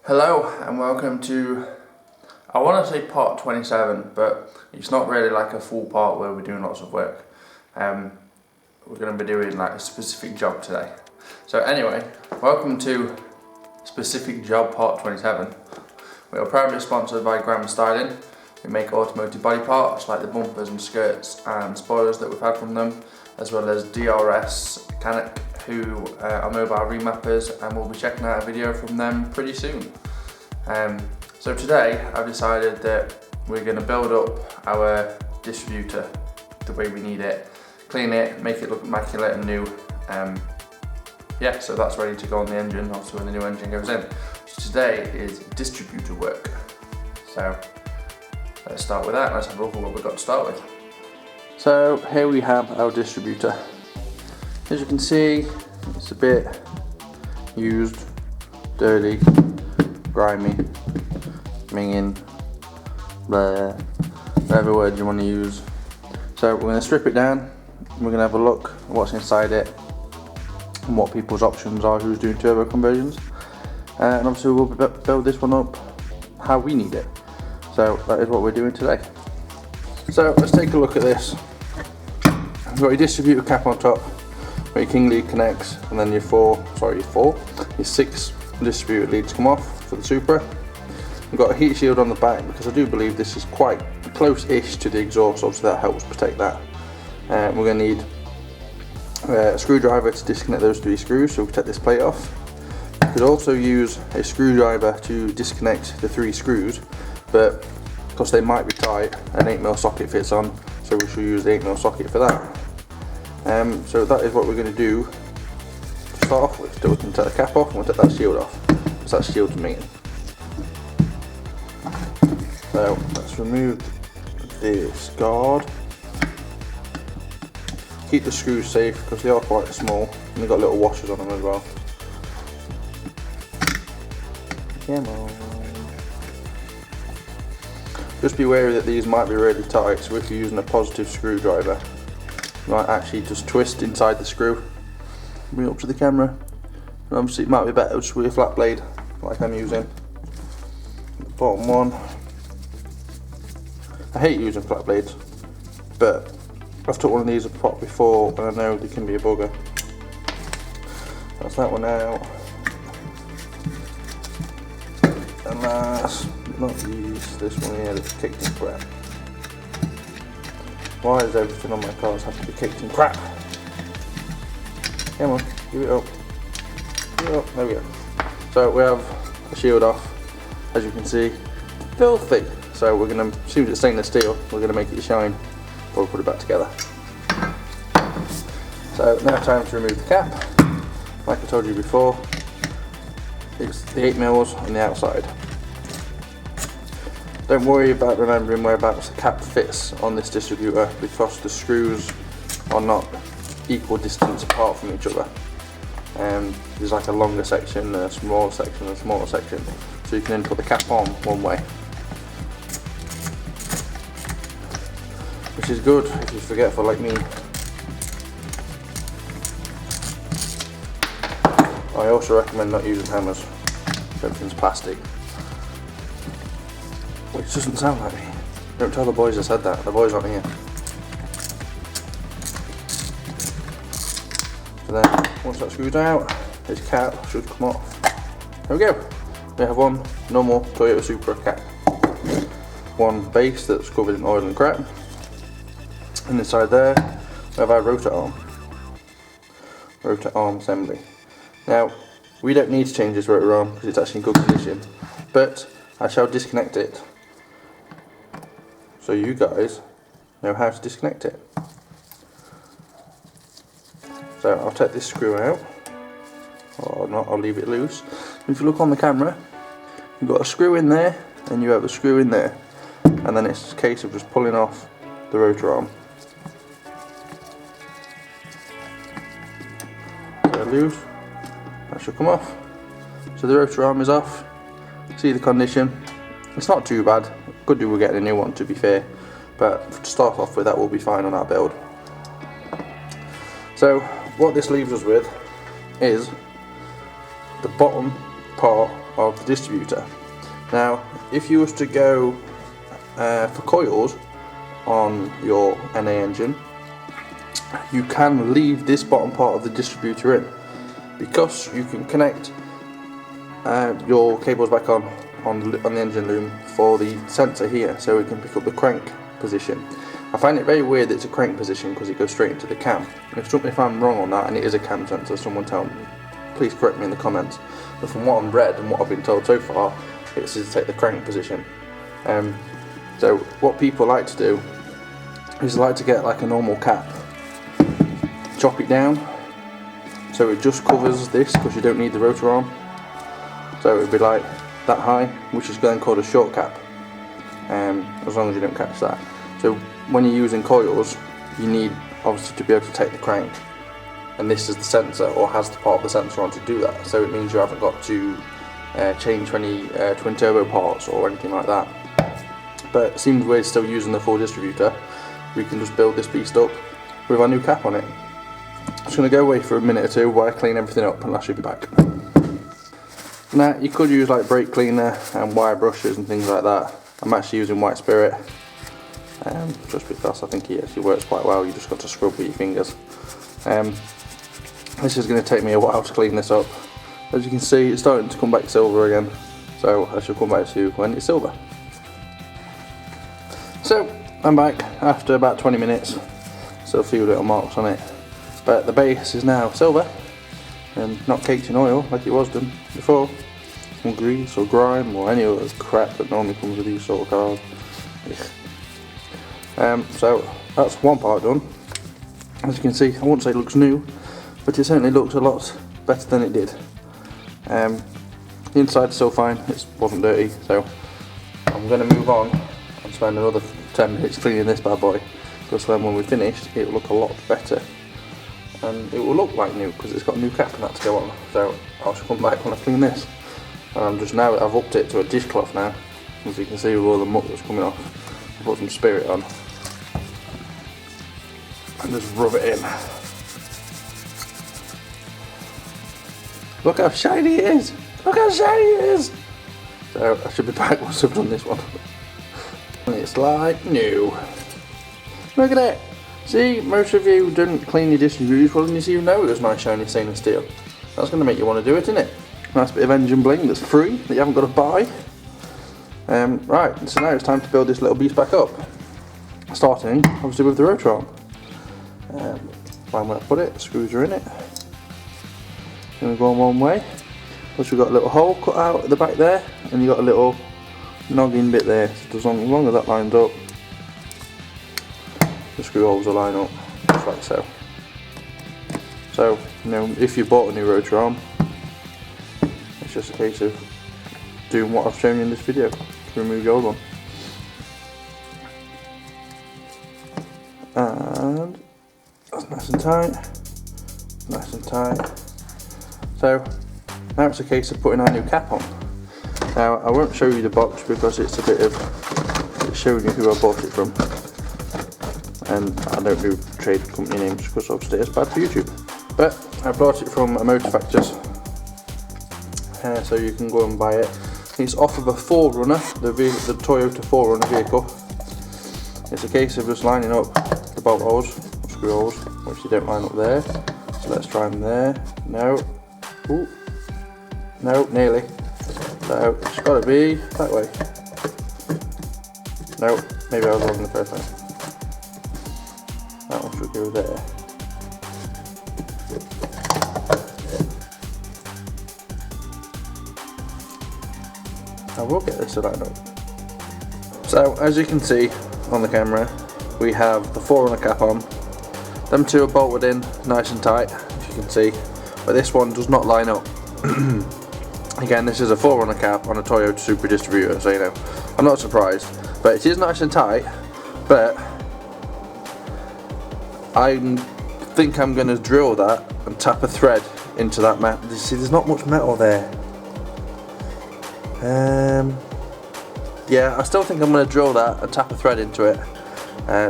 Hello and welcome to, I want to say part 27, but it's not really like a full part where we're doing lots of work. We're going to be doing like a specific job today. So anyway, welcome to specific job part 27. We are proudly sponsored by Graham Styling. We make automotive body parts like the bumpers and skirts and spoilers that we've had from them, as well as DRS Mechanic, who are mobile remappers, and we'll be checking out a video from them pretty soon. So today I've decided that we're going to build up our distributor the way we need it, clean it, make it look immaculate and new. Yeah, so that's ready to go on the engine, also when the new engine goes in. So today is distributor work. So let's start with that. Let's have a look at what we've got to start with. So here we have our distributor. As you can see, it's a bit used, dirty, grimy, minging, blah, whatever word you want to use. So we're going to strip it down, we're going to have a look at what's inside it and what people's options are who's doing turbo conversions. And obviously we'll build this one up how we need it. So that is what we're doing today. So let's take a look at this. You've got your distributor cap on top, where your king lead connects, and then your six distributor leads come off for the Supra. We've got a heat shield on the back because I do believe this is quite close-ish to the exhaust, obviously that helps protect that. We're going to need a screwdriver to disconnect those three screws, so we'll take this plate off. You could also use a screwdriver to disconnect the three screws, but because they might be tight, an 8mm socket fits on, so we should use the 8mm socket for that. So that is what we're going to do to start off with. So we can take the cap off and we'll take that shield off, because that shield's mean. So let's remove this guard. Keep the screws safe because they are quite small and they've got little washers on them as well. Come on. Just be wary that these might be really tight, so if you're using a positive screwdriver, you might actually just twist inside the screw. Bring it up to the camera. And obviously it might be better just with a flat blade like I'm using. The bottom one. I hate using flat blades, but I've took one of these apart before and I know they can be a bugger. That's that one out. And last but not least, this one here that's kicked in crap. Why does everything on my cars have to be kicked in crap? Come on, give it up. Give it up. There we go. So we have the shield off, as you can see, filthy. So we're going to, as soon as it's stainless steel, we're going to make it shine before we put it back together. So now time to remove the cap. Like I told you before, it's the 8mm on the outside. Don't worry about remembering whereabouts the cap fits on this distributor because the screws are not equal distance apart from each other. There's like a longer section, a smaller section, and a smaller section. So you can then put the cap on one way. Which is good if you're forgetful like me. I also recommend not using hammers. Everything's plastic. Which doesn't sound like me. Don't tell the boys I said that, the boys aren't here. So then, once that screws out, this cap should come off. There we go. We have one normal Toyota Supra cap. One base that's covered in oil and crap. And inside there, we have our rotor arm. Rotor arm assembly. Now, we don't need to change this rotor arm because it's actually in good condition, but I shall disconnect it so you guys know how to disconnect it. So I'll take this screw out, or not, I'll leave it loose. If you look on the camera, you've got a screw in there and you have a screw in there, and then it's a case of just pulling off the rotor arm. So loose. That should come off. So the rotor arm is off. See the condition. It's not too bad. Could do with getting a new one to be fair, but to start off with that will be fine on our build. So what this leaves us with is the bottom part of the distributor. Now, if you was to go for coils on your NA engine, you can leave this bottom part of the distributor in, because you can connect your cables back on the engine loom for the sensor here, so it can pick up the crank position. I find it very weird that it's a crank position because it goes straight into the cam. If I'm wrong on that and it is a cam sensor, someone tell me, please correct me in the comments. But from what I've read and what I've been told so far, it's to take the crank position. So what people like to do is like to get like a normal cap, chop it down so it just covers this, because you don't need the rotor arm. So it would be like that high, which is then called a short cap, as long as you don't catch that. So when you're using coils, you need obviously to be able to take the crank, and this is the sensor, or has the part of the sensor on to do that. So it means you haven't got to change any twin turbo parts or anything like that. But it seems we're still using the full distributor. We can just build this beast up with our new cap on it. I'm just going to go away for a minute or two while I clean everything up, and I should be back. Now, you could use like brake cleaner and wire brushes and things like that. I'm actually using white spirit, just because I think it actually works quite well. You just got to scrub with your fingers. This is going to take me a while to clean this up. As you can see, it's starting to come back silver again, so I shall come back to you when it's silver. So I'm back after about 20 minutes. Still a few little marks on it, but the base is now silver and not caked in oil like it was done before, or grease or grime or any other crap that normally comes with these sort of cars. So that's one part done. As you can see, I wouldn't say it looks new, but it certainly looks a lot better than it did. The inside's still fine, it wasn't dirty, so I'm going to move on and spend another 10 minutes cleaning this bad boy, because then when we're finished it will look a lot better and it will look like new, because it's got a new cap and that to go on. So I shall come back when I clean this. And just now I've upped it to a dishcloth now, as you can see with all the muck that's coming off. I put some spirit on and just rub it in. Look how shiny it is! Look how shiny it is! So I should be back once I've done this one. And it's like new. Look at it! See, most of you didn't clean your distributors well, and you see, you know it was nice shiny stainless steel. That's going to make you want to do it, isn't it? Nice bit of engine bling that's free, that you haven't got to buy. Right, so now it's time to build this little beast back up. Starting, obviously, with the rotor arm. Find where I put it, screws are in it. Going to go on one way. Plus we've got a little hole cut out at the back there, and you've got a little noggin bit there. So as long as that lines up, the screw holes will line up, just like so. So, you know, if you bought a new rotor arm, it's just a case of doing what I've shown you in this video to remove the old one. And that's nice and tight, nice and tight. So now it's a case of putting our new cap on. Now I won't show you the box because it's a bit of showing you who I bought it from, and I don't do trade company names because obviously it's bad for YouTube. But I bought it from a Motorfactors, so you can go and buy it. It's off of a 4Runner, the Toyota 4Runner vehicle. It's a case of just lining up the bolt holes, screw holes, which you don't line up there. So let's try them there. No. Ooh. No, nearly. So it's got to be that way. No, maybe I was wrong the first time. That one should go there. I will get this to line up. So as you can see on the camera, we have the 4Runner cap on. Them two are bolted in nice and tight, if you can see, but this one does not line up. Again, this is a 4Runner cap on a Toyota Supra distributor, so you know, I'm not surprised. But it is nice and tight, but I think I'm going to drill that and tap a thread into that metal. You see, there's not much metal there. Yeah, I still think I'm going to drill that and tap a thread into it,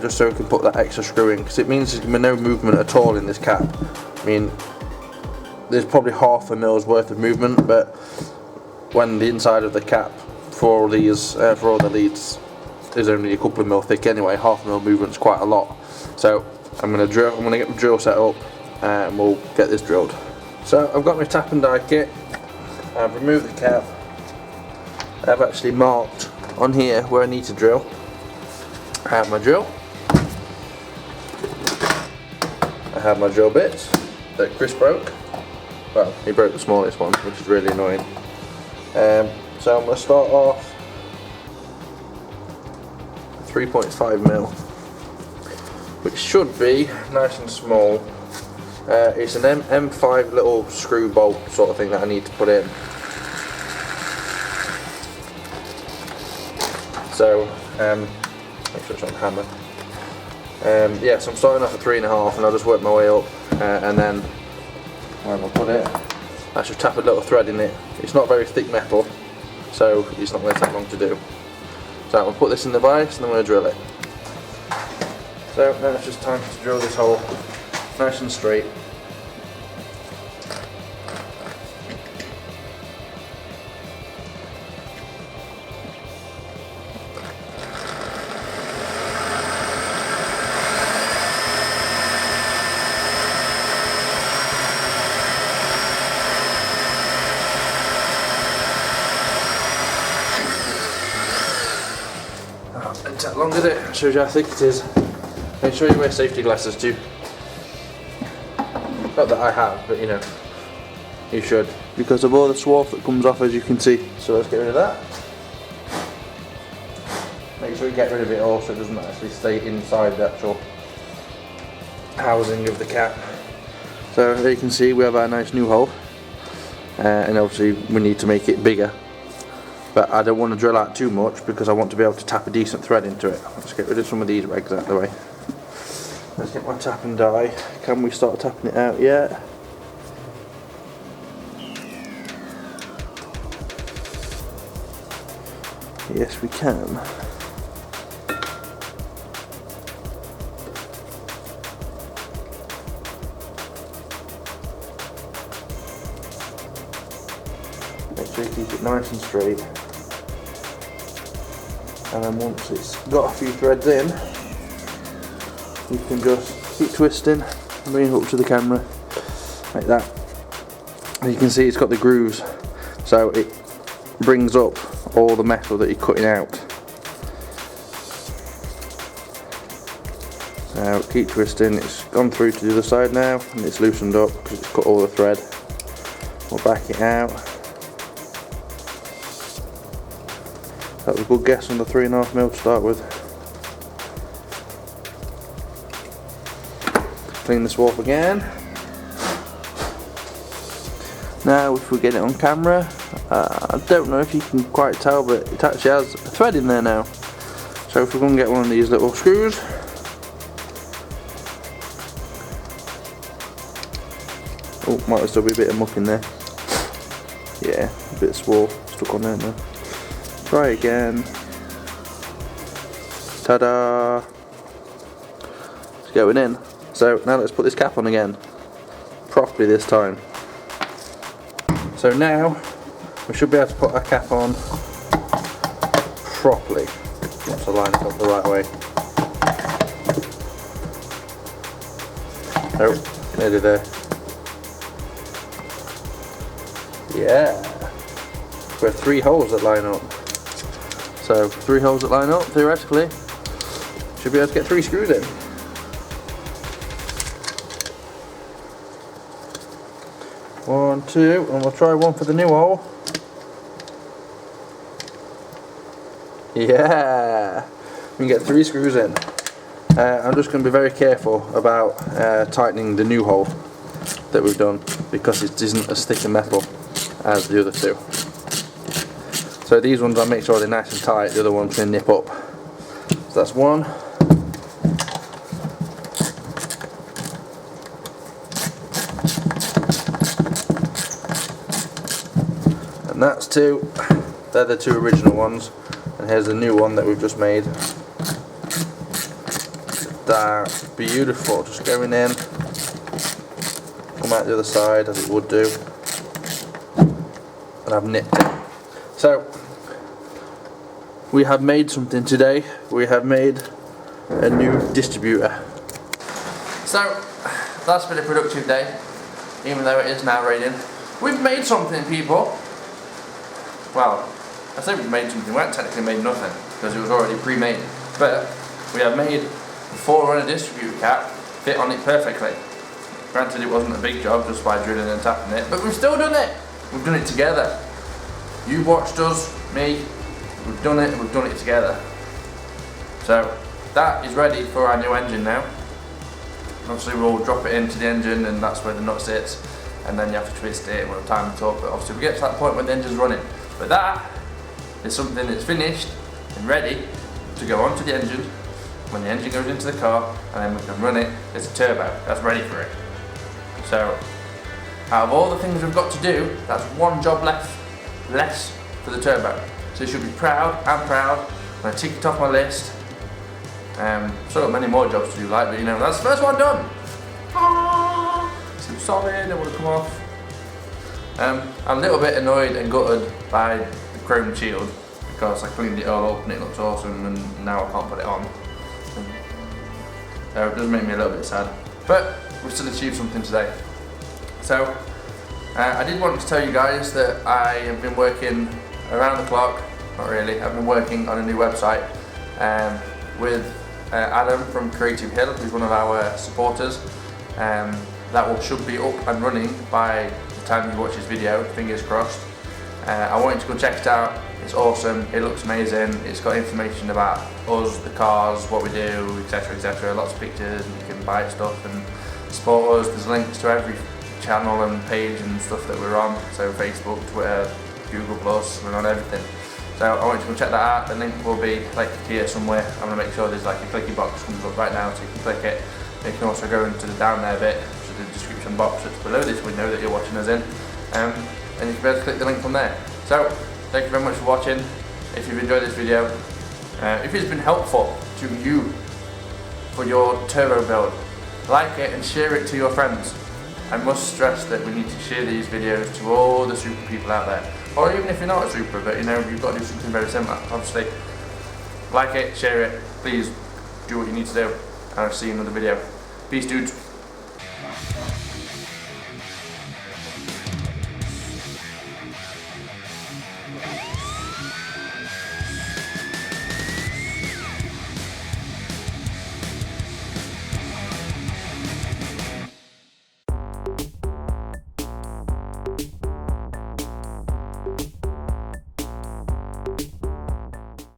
just so we can put that extra screw in, because it means there's going to be no movement at all in this cap. I mean, there's probably half a mil's worth of movement, but when the inside of the cap for all these, for all the leads is only a couple of mil thick anyway. Half a mil movement's quite a lot. So I'm gonna get my drill set up and we'll get this drilled. So I've got my tap and die kit. I've removed the cap. I've actually marked on here where I need to drill. I have my drill. I have my drill bits that Chris broke. Well, he broke the smallest one, which is really annoying. So I'm going to start off 3.5 mil, which should be nice and small. It's an M5 little screw bolt sort of thing that I need to put in. So, make sure it's on the hammer. Yeah, so I'm starting off at 3.5 and I'll just work my way up, and then where I'll put it, I should tap a little thread in it. It's not very thick metal, so it's not going to take long to do. So I'm going to put this in the vise and I'm going to drill it. So now it's just time to drill this hole nice and straight. Didn't take long, did it? Shows you how thick it is. Make sure you wear safety glasses too. Not that I have, but you know, you should. Because of all the swarf that comes off, as you can see. So let's get rid of that. Make sure you get rid of it all so it doesn't actually stay inside the actual housing of the cap. So there you can see we have our nice new hole. And obviously we need to make it bigger. But I don't want to drill out too much because I want to be able to tap a decent thread into it. Let's get rid of some of these rags out of the way. Let's get my tap and die. Can we start tapping it out yet? Yes, we can. Make sure you keep it nice and straight. And then once it's got a few threads in, you can just keep twisting and bring it up to the camera like that. And you can see it's got the grooves, so it brings up all the metal that you're cutting out. So keep twisting. It's gone through to the other side now and it's loosened up because it's got all the thread. We'll back it out. That was a good guess on the 3.5 mil to start with. Clean the swarf again. Now if we get it on camera, I don't know if you can quite tell, but it actually has a thread in there now. So if we're going to get one of these little screws, oh, might still be a bit of muck in there. Yeah, a bit of swarf stuck on there now. Try again. Ta-da! It's going in. So now let's put this cap on again. Properly this time. So now we should be able to put our cap on properly. Once I line it up the right way. Oh, nearly there. Yeah. We have 3 holes that line up. So 3 holes that line up, theoretically, should be able to get 3 screws in. One, two, and we'll try one for the new hole. Yeah, we can get 3 screws in. I'm just going to be very careful about tightening the new hole that we've done because it isn't as thick a metal as the other 2. So these ones I'll make sure they're nice and tight, the other one's going to nip up. So that's 1. And that's 2. They're the 2 original ones. And here's the new one that we've just made. That's beautiful, just going in. Come out the other side as it would do. And I've nipped it. we have made something today. We have made a new distributor. So that's been a productive day, even though it is now raining. We've made something, people. Well, I say we've made something. We haven't technically made nothing because it was already pre-made, but we have made the 4-runner distributor cap fit on it perfectly. Granted, it wasn't a big job just by drilling and tapping it, but we've still done it. We've done it together. You watched us, me. We've done it, and we've done it together. So that is ready for our new engine now. Obviously, we'll drop it into the engine, and that's where the nut sits. And then you have to twist it. We'll have time to talk, but obviously we get to that point when the engine's running. But that is something that's finished and ready to go onto the engine when the engine goes into the car, and then we can run it as a turbo. That's ready for it. So, out of all the things we've got to do, that's one job less for the turbo. So you should be proud. I'm proud. I'm going to tick it off my list. Still got many more jobs to do, like, but you know, that's the first one done. Seems solid, I want to come off. I'm a little bit annoyed and gutted by the chrome shield because I cleaned it all up and it looks awesome, and now I can't put it on. So it does make me a little bit sad. But we still achieved something today. So I did want to tell you guys that I have been working around the clock. Not really. I've been working on a new website with Adam from Creative Hill, who's one of our supporters. That should be up and running by the time you watch this video, fingers crossed. I want you to go check it out. It's awesome, it looks amazing, it's got information about us, the cars, what we do, etc, etc, lots of pictures, and you can buy stuff and support us. There's links to every channel and page and stuff that we're on, so Facebook, Twitter, Google+, we're on everything. So I want you to go check that out. The link will be like here somewhere. I'm going to make sure there's like a clicky box comes up right now so you can click it. You can also go into the down there bit, which is the description box that's below this window that you're watching us in, and you can be able to click the link from there. So thank you very much for watching. If you've enjoyed this video, if it's been helpful to you for your turbo build, like it and share it to your friends. I must stress that we need to share these videos to all the Supra people out there. Or even if you're not a Supra, but you know, you've got to do something very similar. Obviously, like it, share it, please do what you need to do, and I'll see you in another video. Peace, dudes.